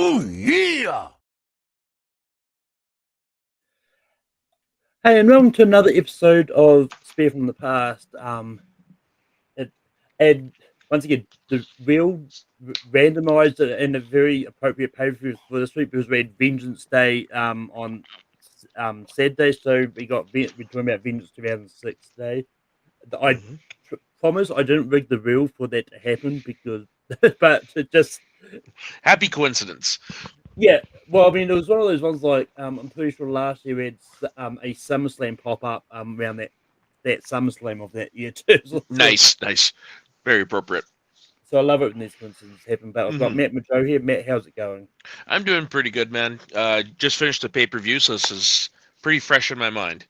Oh, yeah! Hey, and welcome to another episode of Spare from the Past. It, and once again, the real randomized and a very appropriate pay per view for this week because we had Vengeance Day on Saturday, so we're talking about Vengeance 2006 Day. I Mhm. promise I didn't rig the reel for that to happen because, but it just Happy coincidence. yeah, well, I mean, it was one of those ones like I'm pretty sure last year we had a SummerSlam pop up around that SummerSlam of that year too. Nice, nice. Very appropriate. So I love it when these coincidences happen. But I've got hmm Matt Majo here. Matt, how's it going? I'm doing pretty good, man. Just finished the pay-per-view, so this is pretty fresh in my mind.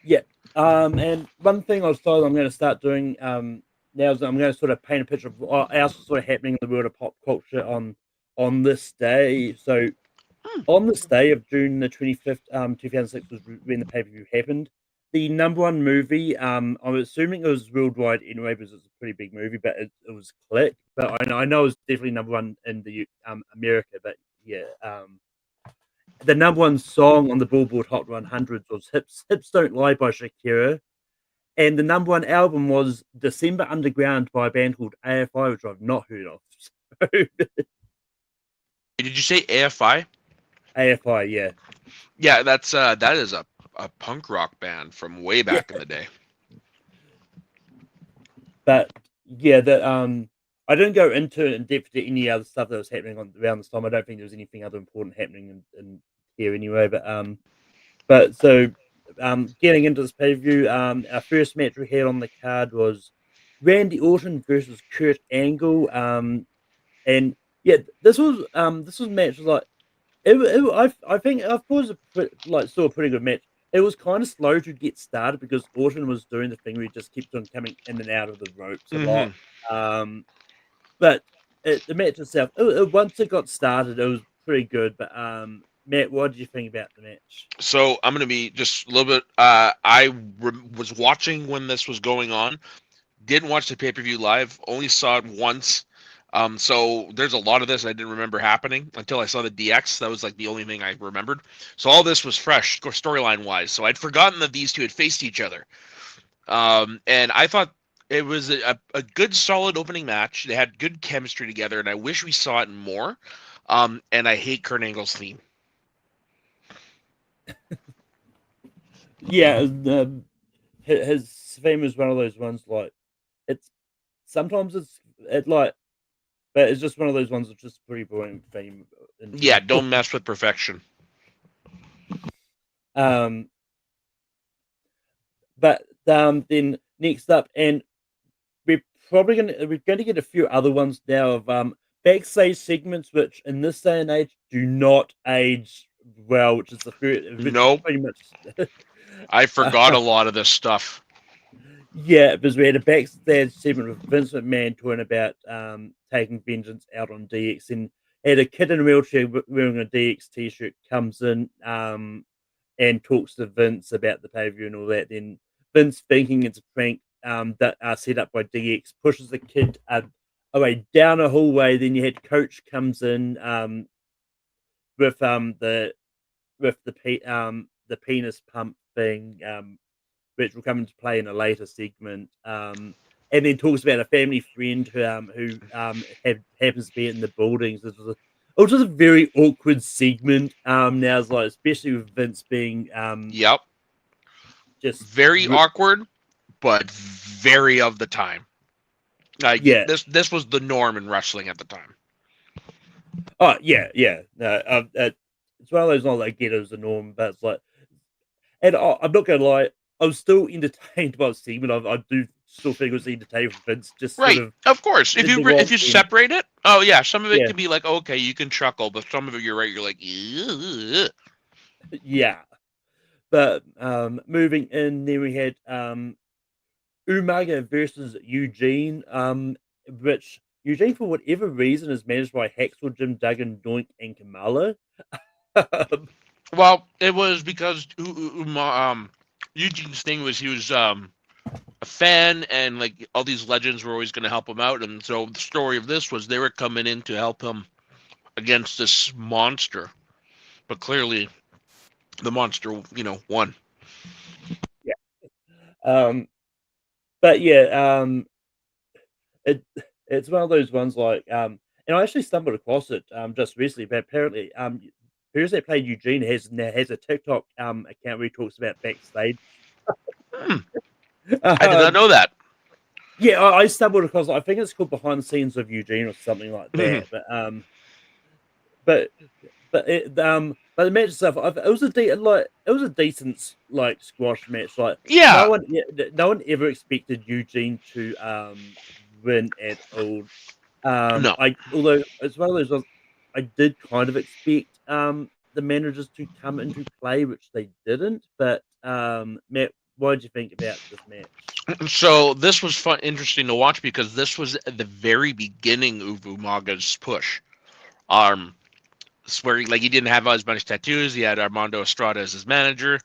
Yeah. And one thing I was told I'm going to start doing now is I'm going to sort of paint a picture of what else is sort of happening in the world of pop culture on this day. So Hmm. on this day of June the 25th, 2006 was when the pay per view happened. The number one movie, I'm assuming it was worldwide anyway because it's a pretty big movie, but it was Click. But I know it was definitely number one in the America. But yeah, the number one song on the Billboard Hot 100 was "Hips Don't Lie" by Shakira, and the number one album was "December Underground" by a band called AFI, which I've not heard of. Did you say AFI? AFI, yeah, Yeah, that is a punk rock band from way yeah. back in the day. But yeah, that I didn't go into in depth to any other stuff that was happening around this time. I don't think there was anything other important happening in here anyway. But so getting into this pay per view, our first match we had on the card was Randy Orton versus Kurt Angle. And yeah, this was a match like I think I thought it was still a pretty good match. It was kind of slow to get started because Orton was doing the thing where he just kept on coming in and out of the ropes a lot. hmm Um, but the match itself, once it got started, it was pretty good. But Matt, what did you think about the match? So I'm gonna be just a little bit. Was watching when this was going on. Didn't watch the pay-per-view live. Only saw it once. So there's a lot of this I didn't remember happening until I saw the DX. That was like the only thing I remembered. So all this was fresh storyline wise. So I'd forgotten that these two had faced each other. And I thought it was a good solid opening match. They had good chemistry together, and I wish we saw it more. And I hate Kurt Angle's theme. Yeah, his theme is one of those ones like it's sometimes it like, but it's just one of those ones that's just pretty boring theme in Yeah, general. don't mess with perfection. Um, but then next up, and we're going to get a few other ones now of backstage segments, which in this day and age do not age well, which is the first, which is Nope. pretty much. I forgot uh, a lot of this stuff. yeah, because we had a backstage segment with Vince McMahon talking about taking vengeance out on DX, and had a kid in a wheelchair wearing a DX t-shirt comes in and talks to Vince about the pay per view and all that. Then Vince, thinking it's a prank that are set up by DX, pushes the kid away down a hallway. Then you had Coach comes in with the penis pump thing, which will come into play in a later segment. And then talks about a family friend who happens to be in the buildings. It was just a very awkward segment. Now it's like, especially with Vince being Yep. just Very awkward, but very of the time. Like yeah. this was the norm in wrestling at the time. Oh yeah. No, it's one of those not like get as a norm, but it's like, and I'm not gonna lie, I was still entertained by the segment. I do still think it was entertaining for Vince, just sort Right. of Of course. in the If wrong you end. separate it, oh yeah, some of it Yeah, can be like okay, you can chuckle, but some of it you're right, you're like ugh. yeah. But moving in, then we had Umaga versus Eugene, which Eugene, for whatever reason, is managed by Hacksaw Jim Duggan, Doink, and Kamala. Well, it was because Eugene's thing was he was a fan and like all these legends were always going to help him out, and so the story of this was they were coming in to help him against this monster, but clearly the monster, won. Yeah. But yeah, it it's one of those ones like and I actually stumbled across it just recently, but apparently who's that played Eugene has a TikTok account where he talks about backstage. Hmm. I did not know that. Yeah, I stumbled across. I think it's called Behind the Scenes of Eugene or something like that. But but the match itself, it was it was a decent like squash match. Like Yeah. no one ever expected Eugene to win at all. No. Although it's one of those ones, I did kind of expect the managers to come into play, which they didn't. But Matt, what did you think about this match? So this was fun, interesting to watch because this was at the very beginning of Umaga's push. Where like he didn't have as much tattoos. He had Armando Estrada as his manager.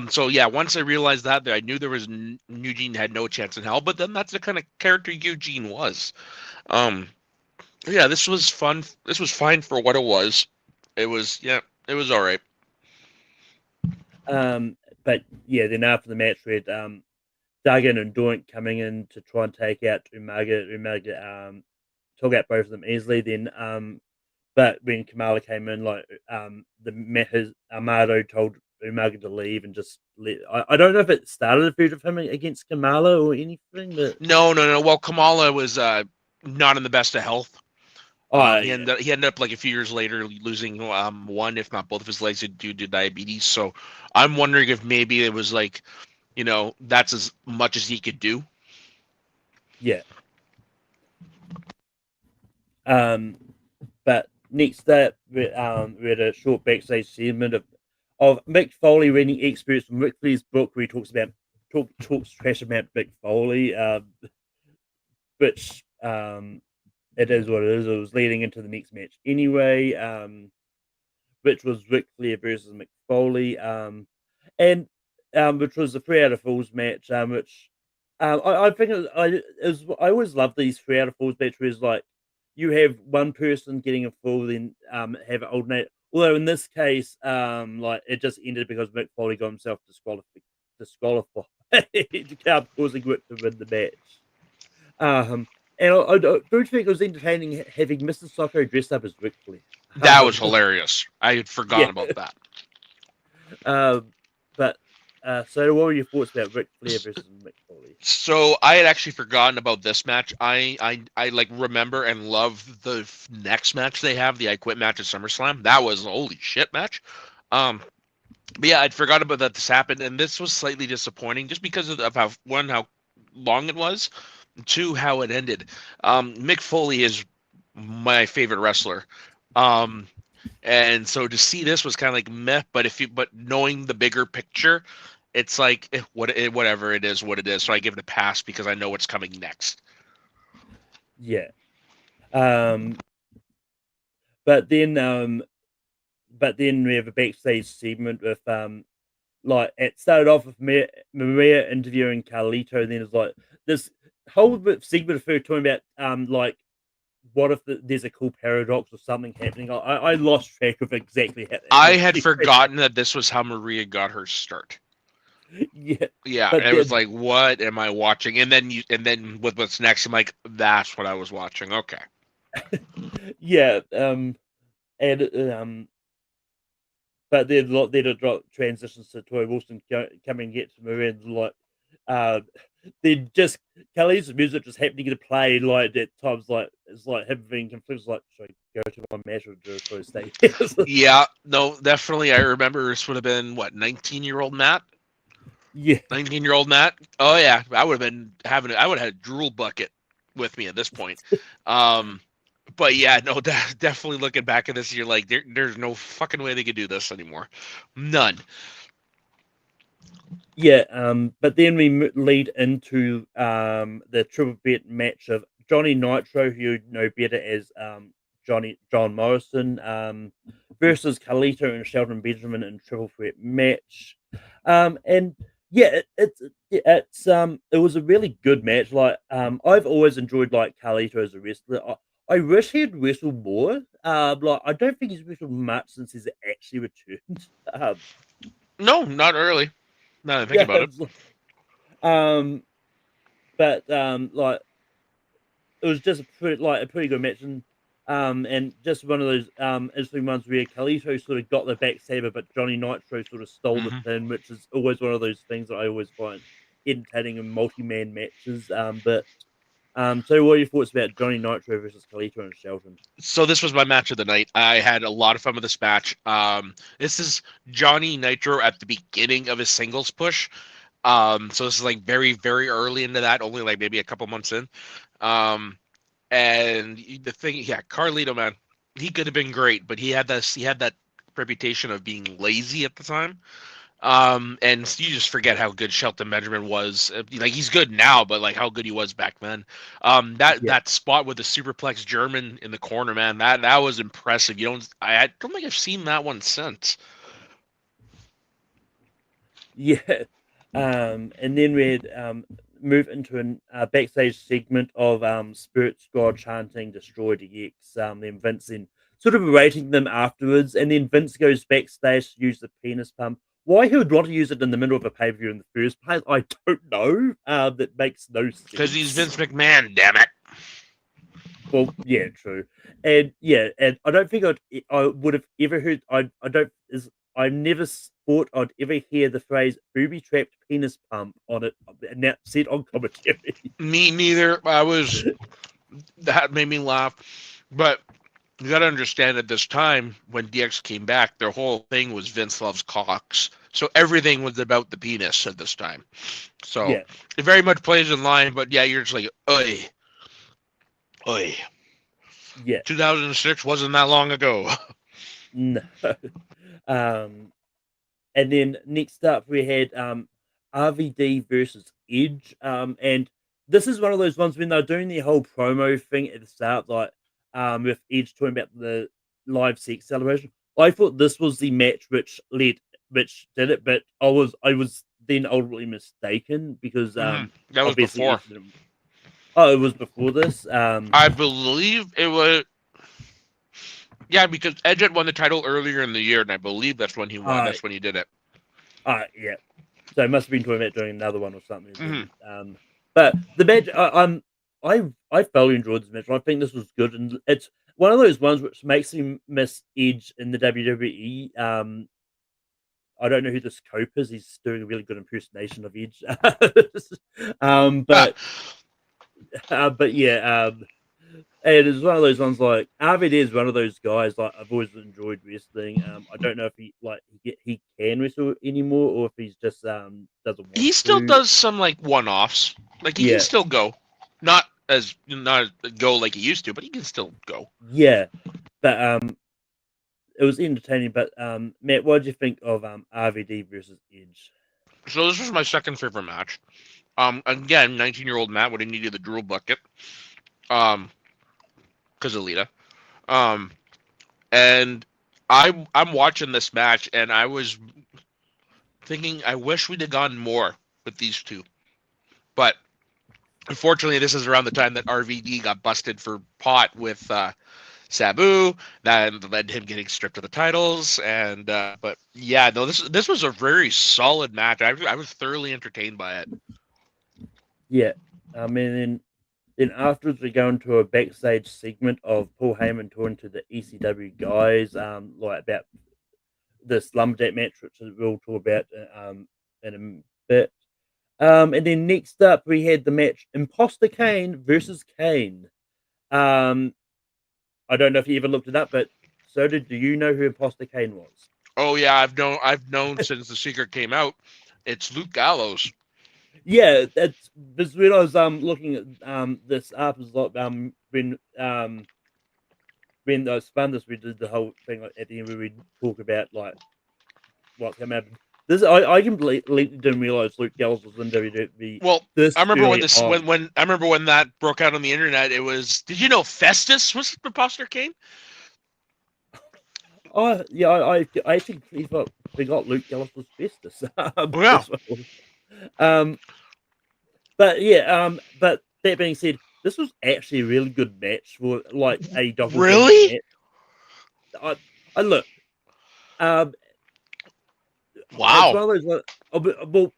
So yeah, once I realized that, I knew there was Eugene had no chance in hell. But then that's the kind of character Eugene was. Um, yeah, this was fun. This was fine for what it was. It was it was all right. But yeah, then after the match, we had Duggan and Doink coming in to try and take out Umaga. Umaga took out both of them easily. Then but when Kamala came in, like his Amado told Umaga to leave and just let. I don't know if it started a feud of him against Kamala or anything, but No. Well, Kamala was not in the best of health. yeah. He ended up like a few years later losing one, if not both of his legs due to diabetes. So I'm wondering if maybe it was like, that's as much as he could do. Yeah. But next up, we had a short backstage segment of Mick Foley reading excerpts from Ric Flair's book where he talks trash about Mick Foley, which it is what it is. It was leading into the next match anyway, which was Ric Flair versus Mick Foley, and which was a 3 out of falls match, which I think I always love these 3 out of falls matches where it's like you have one person getting a fall, then have it alternate. Although in this case, like it just ended because Mick Foley got himself disqualified, causing Rick to win the match. And I don't think it was entertaining having Mr. Socko dressed up as Ric Flair. That was hilarious. I had forgotten Yeah. about that. But so what were your thoughts about Ric Flair versus Mick Foley? So I had actually forgotten about this match. I like remember and love the next match they have, the I Quit match at SummerSlam. That was a holy shit match. But yeah, I'd forgot about that this happened, and this was slightly disappointing just because of how long it was, two how it ended. Mick Foley is my favorite wrestler. And so to see this was kind of like meh, but knowing the bigger picture, it's like whatever it is, what it is. So I give it a pass because I know what's coming next. Yeah. But then we have a backstage segment with like it started off with Maria interviewing Carlito, and then it's like this whole segment of her talking about like what if there's a cool paradox or something happening. I lost track of exactly how I had forgotten that this was how Maria got her start. Yeah, and it was like, what am I watching? And then with what's next, I'm like, that's what I was watching. Okay. Yeah, but then a transitions to Tori Wilson coming and get to Maria, and like then just Kelly's music just happening to play like at times, like it's like him being confused, like should I go to my match or should I stay here? Yeah, no, definitely. I remember this would have been what 19-year-old Matt. Yeah, 19-year-old Matt. Oh yeah, I would have been I would have had a drool bucket with me at this point. But yeah, no, definitely looking back at this, you're like, there's no fucking way they could do this anymore. None. Yeah, but then we lead into the triple bet match of Johnny Nitro, who you know better as John Morrison, versus Carlito and Shelton Benjamin in triple threat match. And yeah, it was a really good match. Like I've always enjoyed like Carlito as a wrestler. I wish he had wrestled more. Like I don't think he's wrestled much since he's actually returned. No, not early. Now that I think Yeah, about it. um, but like it was just a pretty good match, and just one of those interesting ones where Carlito sort of got the backstabber, but Johnny Nitro sort of stole the Hmm. pin, which is always one of those things that I always find entertaining in multi-man matches. So what are your thoughts about Johnny Nitro versus Carlito and Shelton? So this was my match of the night. I had a lot of fun with this match. This is Johnny Nitro at the beginning of his singles push. So this is like very, very early into that, only like maybe a couple months in. Um, and the thing, yeah, Carlito, man, he could have been great, but he had that reputation of being lazy at the time. And you just forget how good Shelton Benjamin was. Like he's good now, but like how good he was back then. Yeah, That spot with the superplex German in the corner, man, that was impressive. I don't think I've seen that one since. yeah. And then we'd move into a backstage segment of Spirit Squad chanting "Destroy DX." Then Vince then sort of berating them afterwards, and then Vince goes backstage to use the penis pump. Why he would want to use it in the middle of a pay per view in the first place, I don't know. That makes no Because he's sense. Vince McMahon, damn it. Well, yeah, true, and I don't think I would have ever heard. I don't is I never thought I'd ever hear the phrase "booby trapped penis pump" on it said on commentary. Me neither. That made me laugh. But you got to understand at this time when DX came back, their whole thing was Vince loves cocks. So everything was about the penis at this time. So Yeah, it very much plays in line, but yeah, you're just like, oi, oi. yeah, 2006 wasn't that long ago. no. um, and then next up we had RVD versus Edge, and this is one of those ones when they're doing the whole promo thing at the start, like with Edge talking about the live sex celebration. I thought this was the match which did it, but I was then ultimately mistaken because That was obviously before. Edge didn't. Oh, it was before this. I believe it was. Yeah, because Edge had won the title earlier in the year, and I believe that's when he won. Uh, That's when he did it. yeah. So it must have been talking about doing another one or something. Hmm. Then. But the match, I thoroughly enjoyed this match. I think this was good, and it's one of those ones which makes me miss Edge in the WWE. I don't know who this Cope is. He's doing a really good impersonation of Edge. um, Ah, but but yeah, and it's one of those ones like Arvid is one of those guys like I've always enjoyed wrestling. I don't know if he can wrestle anymore or if he's just doesn't he want still to. does some like one-offs. Like he can Yeah, still go, not go like he used to, but he can still go. yeah, but it was entertaining. But Matt, what did you think of RVD versus Edge? So this was my second favorite match. Again, 19-year-old Matt would have needed the drool bucket. Because of Lita. Um, and I'm watching this match, and I was thinking, I wish we'd have gone more with these two. But unfortunately, this is around the time that RVD got busted for pot with Sabu. That led to him getting stripped of the titles. And but yeah, no, this was a very solid match. I was thoroughly entertained by it. Yeah, and then afterwards we go into a backstage segment of Paul Heyman talking to the ECW guys, like about this lumberjack match, which we'll talk about in a bit. And then next up we had the match Imposter Kane versus Kane. Um, I don't know if you ever looked it up, but do you know who Imposter Kane was? Oh yeah, I've known since the secret came out. It's Luke Gallows. Yeah, that's when I was looking at this up as like when I spun this, we did the whole thing like, at the end where we talk about like what came out. This I completely didn't realize Luke Gallows was in WWE Well, I this remember when early this on. when I remember when that broke out on the internet. It was, did you know Festus was Imposter Kane? Oh yeah, I actually forgot Luke Gallows was Festus Yeah. as well. Um, but yeah, but that being said, this was actually a really good match for like a doppelganger Really? match. I look, um, it's Wow. one of those well,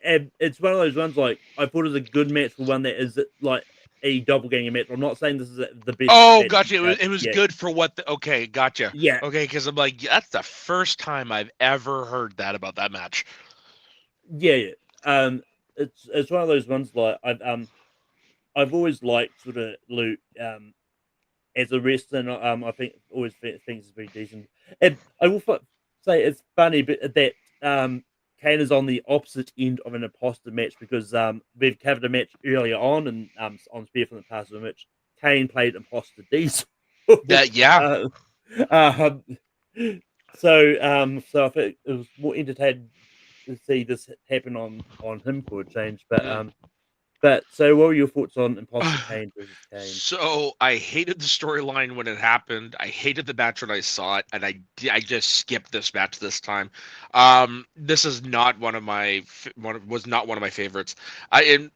and it's one of those ones like I thought it was a good match for one that is like a doppelganger match. I'm not saying this is the best Oh, match. gotcha. It was good for what okay, gotcha. Yeah, Okay, because I'm like, that's the first time I've ever heard that about that match. yeah. It's one of those ones like I've always liked sort of Luke as a wrestler. And, I think always thinks he's very decent. And I will say it's funny, but that Kane is on the opposite end of an imposter match because we've covered a match earlier on and on Spear from the Past in which Kane played imposter Diesel. That yeah. uh, um, so I think it was more entertaining to see this happen on him for a change. Mm. But so what were your thoughts on Imposter Kane versus Kane? So I hated the storyline when it happened. I hated the match when I saw it, and I just skipped this match this time. This is not one of my was not one of my favorites. And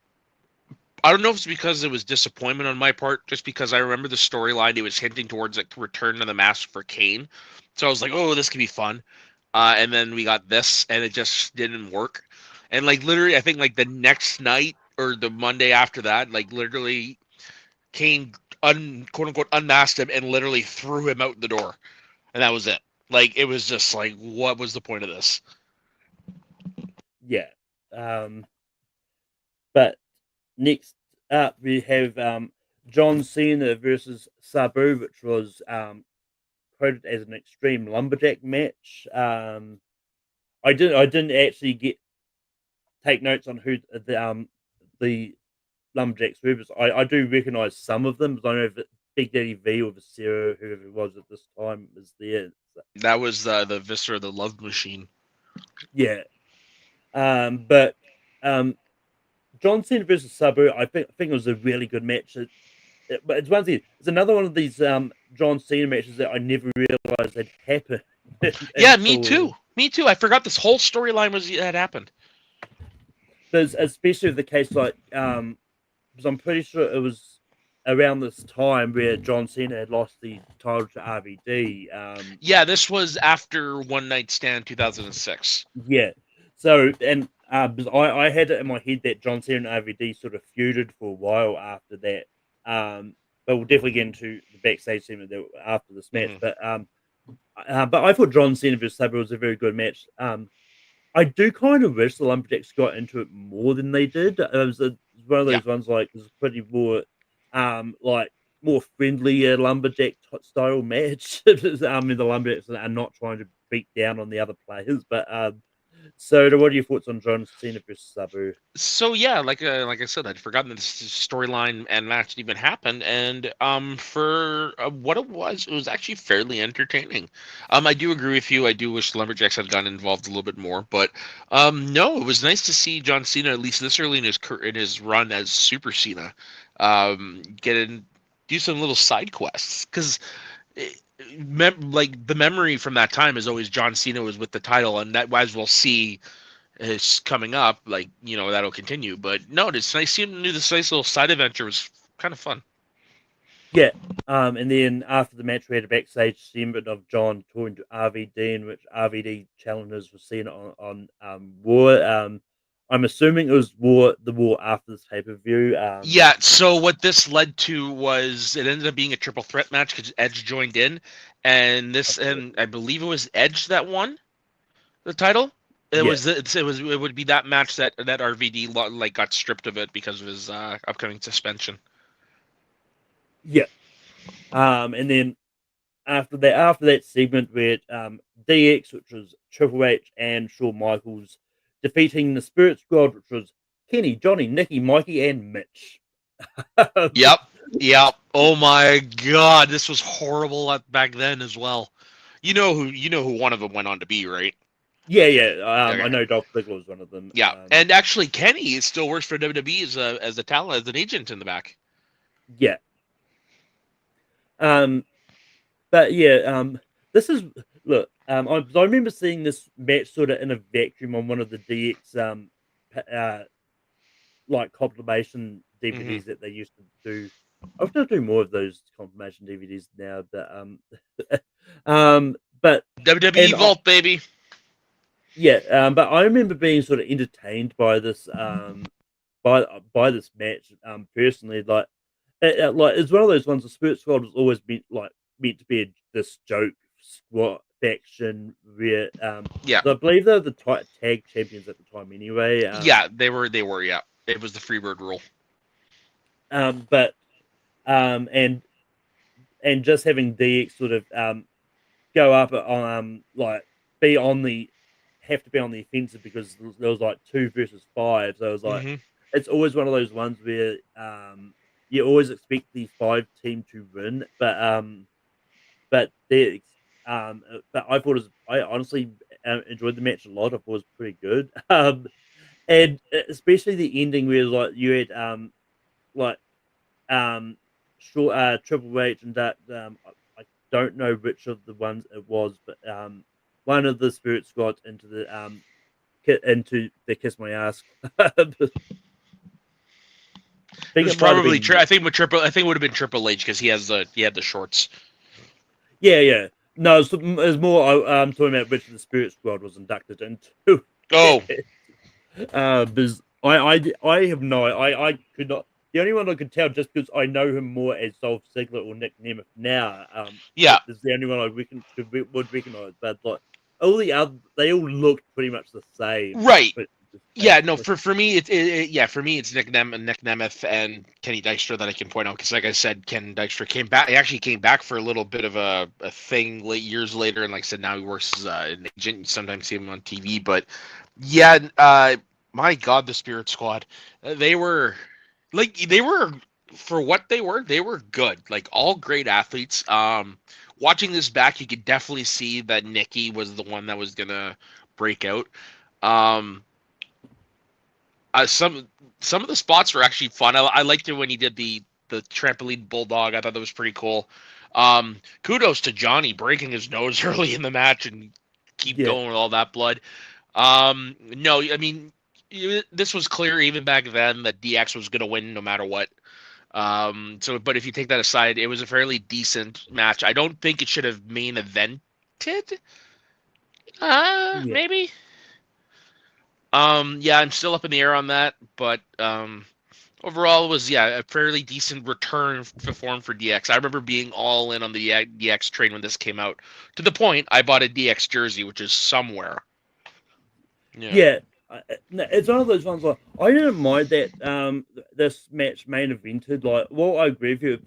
I don't know if it's because it was disappointment on my part, just because I remember the storyline. It was hinting towards a return to the mask for Kane, so I was like, "Oh, this could be fun." And then we got this, and it just didn't work. And like literally, I think like the next night or the Monday after that, like literally, Kane quote unquote unmasked him and literally threw him out the door, and that was it. Like it was just like, what was the point of this? Yeah. Um, but next up we have John Cena versus Sabu, which was quoted as an extreme lumberjack match. I didn't actually get take notes on who the lumberjacks were. But I do recognize some of them. But I know that Big Daddy V or Viscera, whoever it was at this time, was there. So, That was the Viscera, the Love Machine. yeah. But John Cena versus Sabu, I think it was a really good match. But it's one thing. It's another one of these John Cena matches that I never realized had happened Yeah, me too. until. Me too. I forgot this whole storyline had happened. There's especially the case like because I'm pretty sure it was around this time where John Cena had lost the title to RVD. Yeah, this was after One Night Stand 2006. Yeah. So and because I had it in my head that John Cena and RVD sort of feuded for a while after that. But we'll definitely get into the backstage segment after this match. Mm-hmm. But I thought John Cena versus Sabre was a very good match. I do kind of wish the Lumberjacks got into it more than they did. It was one of Yeah. those ones like it was pretty more, like more friendly lumberjack style match. The Lumberjacks are not trying to beat down on the other players. So what are your thoughts on John Cena versus Sabu? So yeah, like I said, I'd forgotten that this storyline and match even happened, and for what it was actually fairly entertaining. I do agree with you. I do wish the Lumberjacks had gotten involved a little bit more, but no, it was nice to see John Cena at least this early in his run as Super Cena, get in, do some little side quests because. Like the memory from that time is always John Cena was with the title, and that as we'll see is coming up, like that'll continue. But no, it's nice seeing him do this nice little side adventure. It was kind of fun. Yeah. And then after the match, we had a backstage segment of John talking to RVD, in which RVD challenges were seen on War. I'm assuming it was the War after this pay per view. Yeah. So what this led to was it ended up being a triple threat match because Edge joined in, and I believe it was Edge that won the title. It Yeah, was it would be that match that RVD like got stripped of it because of his upcoming suspension. yeah. And then after that segment, we had DX, which was Triple H and Shawn Michaels, defeating the Spirit Squad, which was Kenny, Johnny, Nikki, Mikey, and Mitch. Yep. Yep. Oh my God, this was horrible back then as well. You know who one of them went on to be, right? Yeah. I Okay. know Dolph Ziggler was one of them. Yeah, and actually, Kenny still works for WWE as a talent as an agent in the back. Yeah. Um, but yeah, this is look. I remember seeing this match sort of in a vacuum on one of the DX like compilation DVDs that they used to do. I wish they'd do more of those confirmation DVDs now, but WWE and I, Vault, baby. yeah, but I remember being sort of entertained by this by this match personally. Like it's one of those ones. The Spirit Squad was always meant to be this joke squad faction where Yeah. so I believe they're the tag champions at the time anyway. Yeah, they were. Yeah, it was the Freebird rule. But and just having DX sort of go up on be on the have to be on the offensive because there was like 2 versus 5. So it was like it's always one of those ones where you always expect the 5 team to win, but DX but I thought I honestly enjoyed the match a lot. I thought it was pretty good. And especially the ending where like you had like short Triple H and that I don't know which of the ones it was, but one of the Spirit Squad into the Kiss My Ass. It was probably I think it would have been Triple H because he had the shorts. Yeah. No, it's more I'm talking about which of the Spirit Squad was inducted into. Oh. Because I have no I could not. The only one I could tell just because I know him more as Dolph Ziggler or Nick Nemeth now. Yeah, is the only one I would recognize. But like all the other, they all looked pretty much the same. Right. Yeah, no. For me, for me, it's Nick Nemeth and Kenny Dykstra that I can point out because, like I said, Ken Dykstra came back. He actually came back for a little bit of a thing years later, and like I said, now he works as an agent. You sometimes see him on TV, but yeah, my God, the Spirit Squad, they were for what they were good. Like all great athletes. Watching this back, you could definitely see that Nikki was the one that was gonna break out. Some of the spots were actually fun. I liked it when he did the trampoline bulldog. I thought that was pretty cool. Kudos to Johnny breaking his nose early in the match and keep going with all that blood. No, I mean this was clear even back then that DX was going to win no matter what. But if you take that aside, it was a fairly decent match. I don't think it should have main evented. Maybe. Yeah, I'm still up in the air on that, but overall it was a fairly decent return to form for DX. I remember being all in on the DX train when this came out, to the point I bought a DX jersey, which is somewhere. Yeah. It's one of those ones like I didn't mind that this match main evented. Like, well, I agree with you.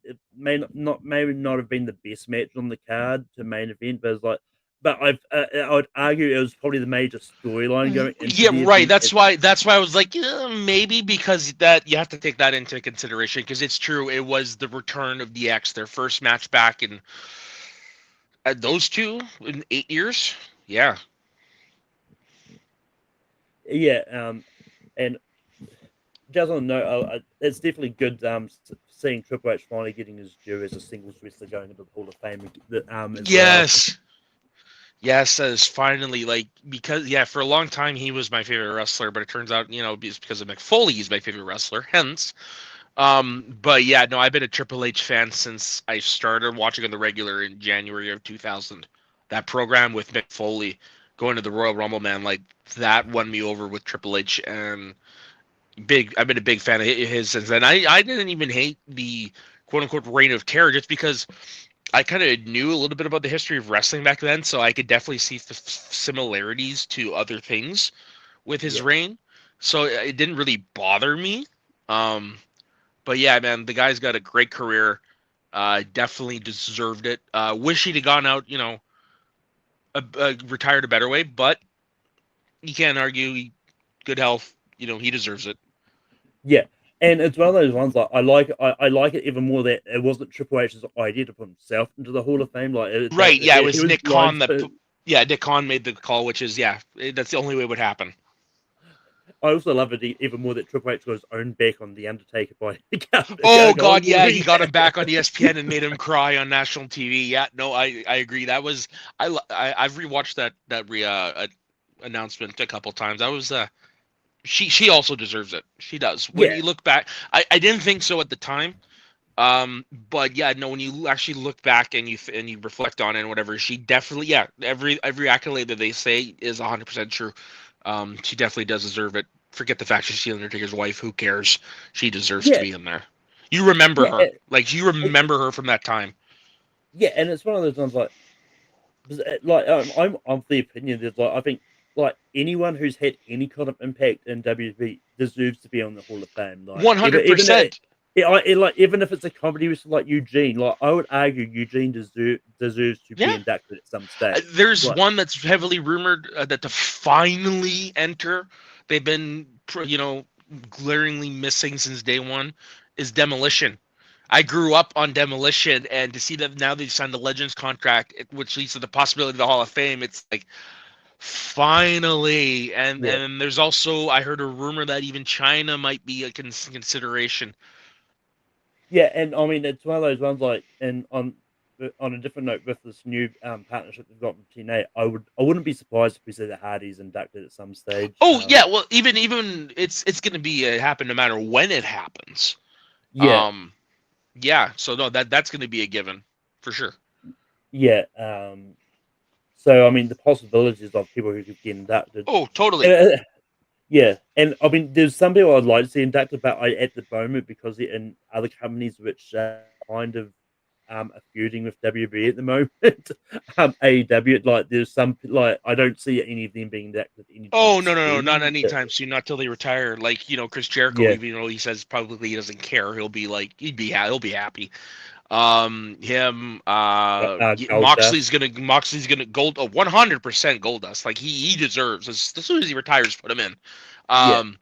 It may not have been the best match on the card to main event, but it's like. But I would argue it was probably the major storyline going into the right. That's why I was like, maybe because that you have to take that into consideration because it's true. It was the return of DX, their first match back in those two in 8 years. Yeah. Yeah. And just on a note, it's definitely good seeing Triple H finally getting his due as a singles wrestler going into the Hall of Fame. Yes. Well. Yes, as finally because for a long time he was my favorite wrestler, but it turns out it's because of Mick Foley he's my favorite wrestler. Hence, but yeah, no, I've been a Triple H fan since I started watching on the regular in January of 2000. That program with Mick Foley going to the Royal Rumble, man, like that won me over with Triple H, and I've been a big fan of his since then. I didn't even hate the quote unquote reign of terror just because I kind of knew a little bit about the history of wrestling back then, so I could definitely see the similarities to other things with his reign. So it didn't really bother me. But yeah, man, the guy's got a great career. Definitely deserved it. Wish he'd have gone out, retired a better way, but you can't argue. Good health, he deserves it. Yeah. And it's one of those ones like I like it even more that it wasn't Triple H's idea to put himself into the Hall of Fame. It was Nick Khan Nick Khan made the call, which is that's the only way it would happen. I also love it even more that Triple H got his own back on The Undertaker by. God, yeah, he got him back on ESPN and made him cry on national TV. Yeah, no, I agree. That was I've rewatched that announcement a couple times. That was she also deserves it. She does. When Yeah, you look back, I didn't think so at the time. But yeah, no, when you actually look back and you reflect on it and whatever, she definitely, yeah, every accolade that they say is 100% true. She definitely does deserve it. Forget the fact she's the Undertaker's wife. Who cares? She deserves to yeah, be in there. You remember yeah, her, like you it, remember her from that time. yeah, and it's one of those ones like, I'm of the opinion that like I think like anyone who's had any kind of impact in WWE deserves to be on the Hall of Fame. Like One hundred even percent. like even if it's a comedy wrestler like Eugene, like I would argue Eugene deserves to be Yeah. inducted at some stage. There's Like one that's heavily rumored that to finally enter, they've been, glaringly missing since day one, is Demolition. I grew up on Demolition, and to see that now they've signed the Legends contract, which leads to the possibility of the Hall of Fame, it's like finally. And yeah, and there's also, I heard a rumor that even China might be a consideration. yeah, and I mean it's one of those ones like and on a different note with this new partnership they've got with TNA, I wouldn't be surprised if we see the Hardys inducted at some stage. Oh yeah, well even it's going to be happen no matter when it happens. Yeah, Um, yeah, so no, that's going to be a given for sure. yeah. So I mean, the possibilities of people who could get inducted. Oh, totally. Uh, yeah, and I mean, there's some people I'd like to see inducted, but at the moment because they're in other companies which kind of are feuding with WB at the moment, AEW, like there's some like I don't see any of them being inducted anytime Oh no, not soon. anytime soon, not till they retire. Like Chris Jericho, Yeah, even though he says publicly he doesn't care, he'll be like he'll be happy. Him, Gold Dust. Moxley's gonna gold, 100% gold dust. Like he deserves as soon as he retires, put him in. Yeah, Um,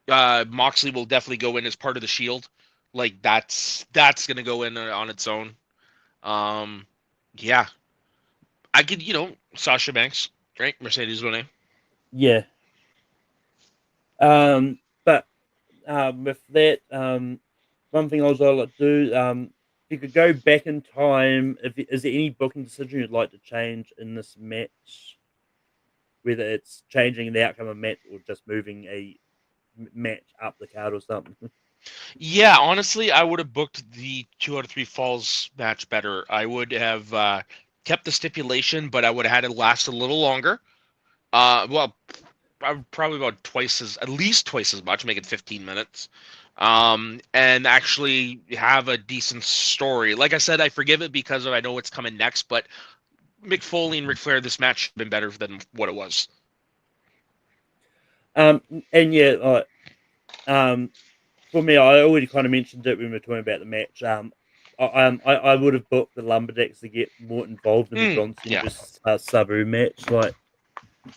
Moxley will definitely go in as part of the Shield. Like that's gonna go in on its own. Um, yeah, I could, Sasha Banks, right? Mercedes Moné. yeah. But with that, one thing I was like to do, if you could go back in time, is there any booking decision you'd like to change in this match? Whether it's changing the outcome of a match or just moving a match up the card or something. Yeah, honestly, I would have booked the 2 out of 3 falls match better. I would have kept the stipulation, but I would have had it last a little longer. Well, probably about at least twice as much, make it 15 minutes. And actually have a decent story. Like I said, I forgive it because I know what's coming next, but Mick Foley and Ric Flair, this match should have been better than what it was. And yeah, for me, I already kind of mentioned it when we were talking about the match. I would have booked the Lumberjacks to get more involved in the John Cena Yeah. versus Sabu match,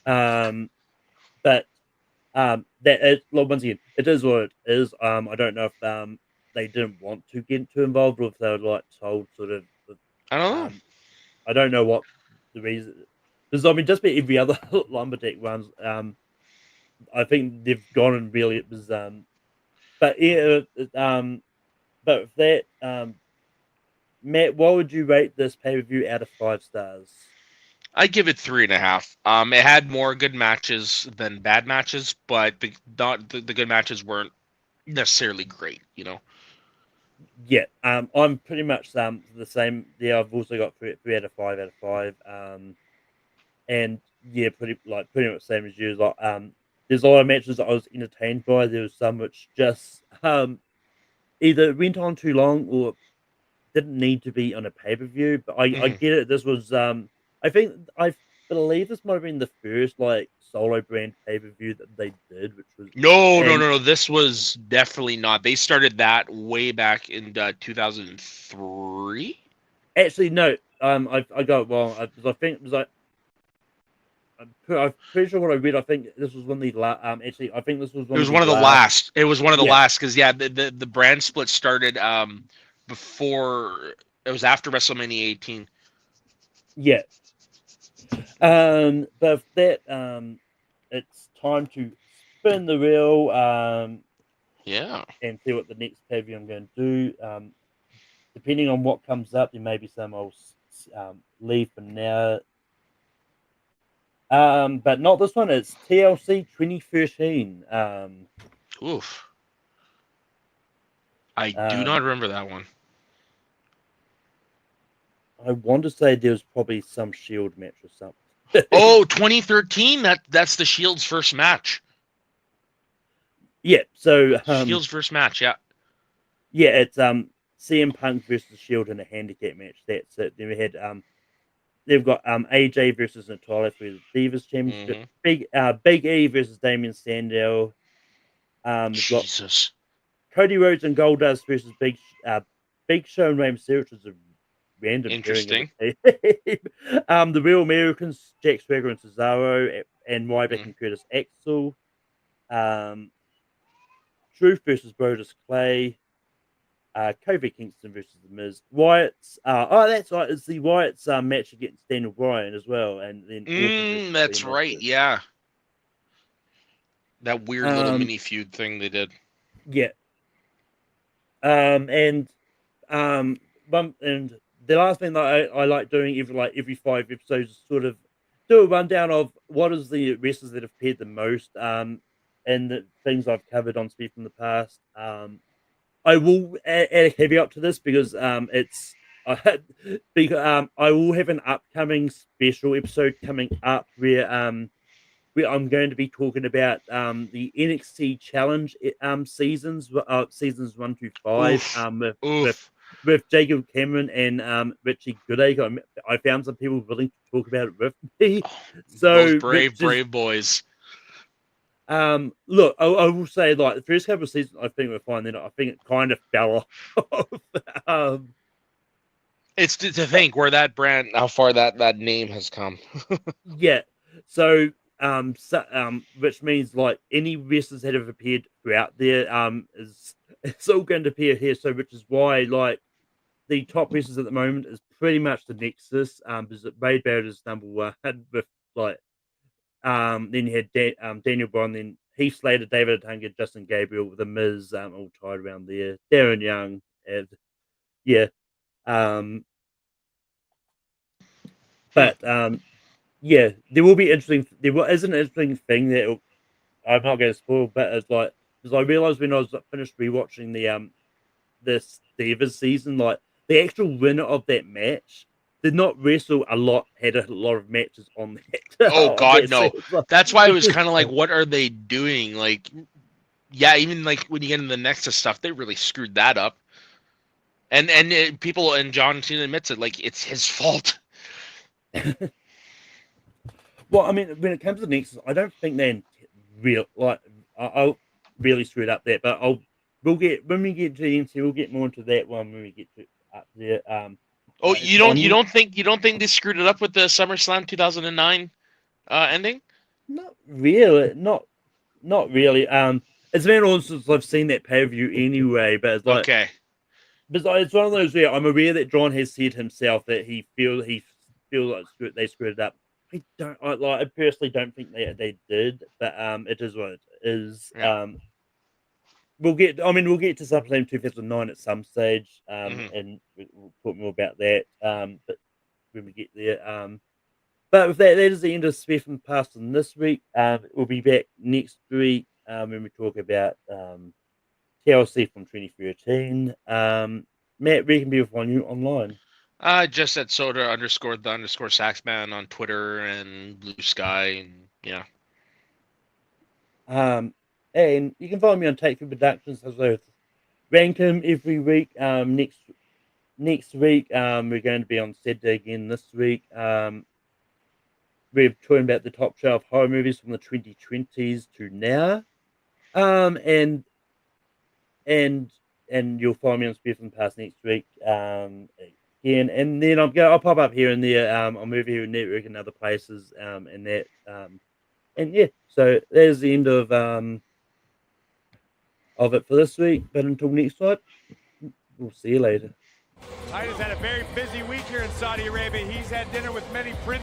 um, but that is, well, once again, it is what it is. I don't know if they didn't want to get too involved or if they were like told sort of I don't know. um I don't know what the reason because I mean just about every other lumberjack ones I think they've gone and really it was but yeah but with that Matt, what would you rate this pay per view out of 5 stars? I give it 3.5. It had more good matches than bad matches, but the good matches weren't necessarily great. Yeah, I'm pretty much the same. Yeah, I've also got three out of 5 out of 5. And yeah, pretty much same as you. Like there's a lot of matches that I was entertained by. There was some which just either went on too long or didn't need to be on a pay per view. But I Hmm. get it. This was I believe this might have been the first like solo brand pay per view that they did, which was No, no, and no, no. This was definitely not. They started that way back in 2003. actually no. I got it wrong. I think it was like I'm pretty sure what I read. I think this was one of the actually I think this was It one of was the one of the last. last. It was one of the Yeah, last because yeah, the brand split started before, it was after WrestleMania 18. yeah. But with that, it's time to spin the wheel Yeah. and see what the next pay-per-view I'm going to do. Depending on what comes up, there may be some I'll leave for now. But not this one. It's TLC 2013. Oof. I do not remember that one. I want to say there was probably some Shield match or something. 2013. That's the Shield's first match. Yeah. So Shield's first match. Yeah. Yeah, it's CM Punk versus Shield in a handicap match. That's it. Then we had they've got AJ versus Natalia for the Divas Championship. Big E versus Damian Sandow. Jesus. Cody Rhodes and Goldust versus Big Show and Rey Mysterio, which is a random interesting. The Real Americans, Jack Swagger and Cesaro, and Ryback and Curtis Axel. Truth versus Brodus Clay. Kofi Kingston versus The Miz. Wyatt's that's right. It's the Wyatt's match against Daniel Bryan as well, and then that's right. Yeah, that weird little mini feud thing they did. Yeah. And the last thing that I like doing every 5 episodes is sort of do a rundown of what is the wrestlers that have appeared the most, and the things I've covered on Speed from the past. I will add a caveat to this because I will have an upcoming special episode coming up where I'm going to be talking about the NXT Challenge seasons 1 through 5 with Jacob Cameron and Richie Goodacre. I found some people willing to talk about it with me. So those brave boys. Look, I will say, like, the first couple of seasons, I think we're fine. Then I think it kind of fell off. It's to think where that brand, how far that name has come. Yeah. So, which means like any wrestlers that have appeared throughout there, it's all going to appear here. So, which is why like the top wrestlers at the moment is pretty much the Nexus. Because Wade Barrett is number 1 with like. Then you had Daniel Bryan, then Heath Slater, David Otunga, Justin Gabriel, The Miz, all tied around there. Darren Young, and yeah. But yeah, there will be interesting. There is an interesting thing that I'm not going to spoil, but it's like because I realized when I was finished rewatching this Divas season, like the actual winner of that match did not wrestle a lot, had a lot of matches on that. Oh God, no. That's why it was kind of like, what are they doing? Like, yeah, even like when you get into the Nexus stuff, they really screwed that up. And people, and John Cena admits it, like it's his fault. Well, I mean, when it comes to Nexus, I don't think they're I'll really screwed up that, but when we get to the NC, we'll get more into that one when we get to up there. You don't think they screwed it up with the SummerSlam 2009 ending? Not really. Not really. It's been all since I've seen that pay-per-view anyway, but it's like okay. But it's one of those where I'm aware that John has said himself that he feels like they screwed it up. I personally don't think they did, but it is what it is. Yeah. We'll get to SummerSlam 2009 at some stage, and we'll talk more about that. But when we get there, but with that is the end of Spare from the Past on this week. We'll be back next week when we talk about TLC from 2013. Matt, where can people find you online? Just at Soda_the_Saxman on Twitter and Blue Sky, and yeah. And you can find me on Take 2 Productions as well. Rank 'em every week. Next week, we're going to be on Saturday again this week. We're talking about the top 12 horror movies from the 2020s to now. And you'll find me on Spare from the Past next week. Again, and then I'll pop up here and there on Movie Hero Network and other places, and that. And yeah, so there's the end of it for this week. But until next time, we'll see you later. Titus had a very busy week here in Saudi Arabia. He's had dinner with many princes.